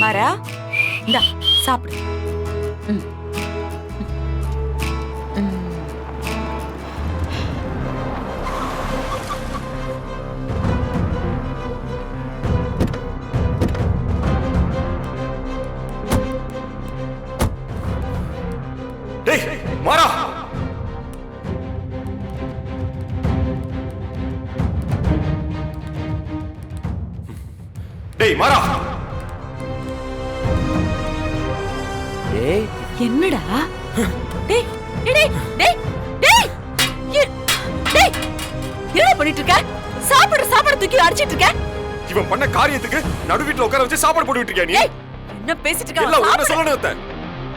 மாறா இந்தா சாப்பிடு. ம். ம். டேய் மாறா, டேய் மாறா. டேய் என்னடா? டேய் டேய் டேய் டேய் டேய் என்ன பண்ணிட்டு இருக்க? சாப்பாடு தூக்கி அடிச்சிட்டு இருக்க? இவன் பண்ண காரியத்துக்கு நடு வீட்டுல உட்கார வச்சு சாப்பாடு போட்டுட்டு இருக்கியா நீ? ஏய் என்ன பேசிட்டு இருக்க? எல்லாம் உன்ன சொல்லணும் அத்தை.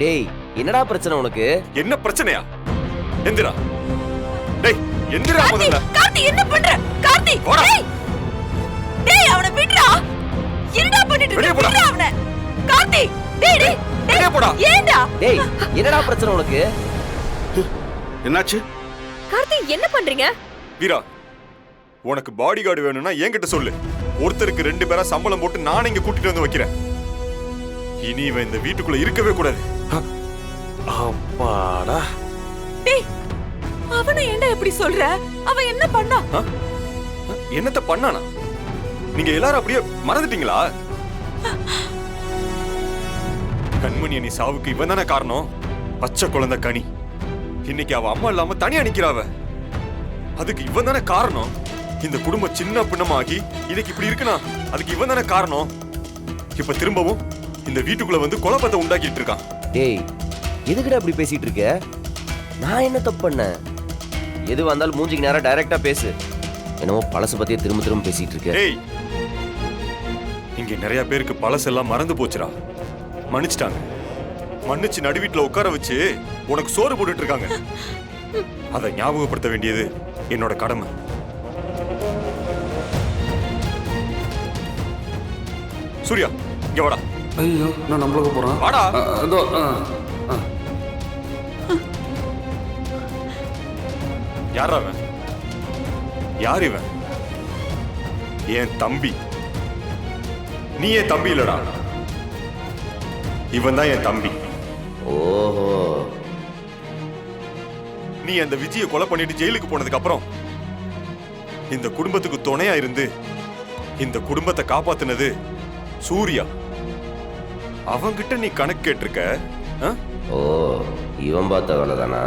டேய் என்னடா பிரச்சனை உனக்கு? என்ன பிரச்சனையா? எந்திரா. டேய் எந்திரா கார்த்தி, முதல்ல. கார்த்தி என்ன பண்ற? கார்த்தி போடா. டேய் டேய் அவனை விடுடா. என்னடா பண்ணிட்டு வெளிய இருக்க? போடா. விடுடா அவனை. கார்த்தி டேய் டேய் வெளிய போடா. ஏன்டா? டேய் என்னடா பிரச்சனை உனக்கு? என்னாச்சு? கார்த்தி என்ன பண்றீங்க? வீரா, உனக்கு பாடி கார்டு வேணும்னா என்கிட்ட சொல்லு. ஒருத்தருக்கு 2 பேரா சம்பளம் போட்டு நானே இங்க கூட்டிட்டு வந்து வைக்கிறேன். இனி இவன் இந்த வீட்டுக்குள்ள இருக்கவே கூடாது. அப்பாடா. டேய் அவனை ஏன்டா இப்படி சொல்ற? அவன் என்ன பண்ணா? என்னத்த பண்ணானா? நீங்க எல்லாரும் அப்படியே மறந்துட்டீங்களா? கண்மணி நீ சாவுக்கு இவன் தானே காரணம். பச்சை குழந்தை கனி இன்னைக்கு அவ அம்மா இல்லாம தனியா நிக்கிறாவ. அதுக்கு இவன் தானே காரணம். இந்த குடும்பம் சின்ன பின்னமாகி இன்னைக்கு இப்படி இருக்குனா அதுக்கு இவன் தானே காரணம். இப்ப திரும்பவும் இந்த வீட்டுக்குள்ள வந்து குழப்பத்தை உண்டாக்கிட்டு இருக்கான். டேய் எதுக்குடா இப்படி பேசிட்டு இருக்க? நான் என்ன தப்பு பண்ணேன்? எது வந்தாலும் மூஞ்சிக்கு நேரா டைரக்டா பேசு. என்னமோ பழசு பத்தியே திரும்ப பேசிட்டு இருக்க. டேய் இங்க நிறைய பேருக்கு பழசெல்லாம் மறந்து போச்சுடா. மன்னிச்சிட்டாங்க. மன்னிச்சு நடு வீட்டுல உட்கார வச்சு உனக்கு சோறு போட்டுட்டு இருக்காங்க. அதை ஞாபகப்படுத்த வேண்டியது என்னோட கடமை. சூர்யா இங்க வாடா. ஐயோ நான் நம்மளுக்கு போறேன். வாடா. அதோ யாரா அவன்? யார் இவன்? என் தம்பி. நீ என் தம்பி இல்லடா. இவன் தான் என் தம்பி. ஓஹோ நீ அந்த விஜயை கொலை பண்ணிட்டு ஜெயிலுக்கு போனதுக்கு அப்புறம் இந்த குடும்பத்துக்கு துணையா இருந்து இந்த குடும்பத்தை காப்பாத்துனது சூர்யா. அவங்கிட்ட நீ கணக்கு கேட்டிருக்க. ஓ இவன் பார்த்த வேலை தானா?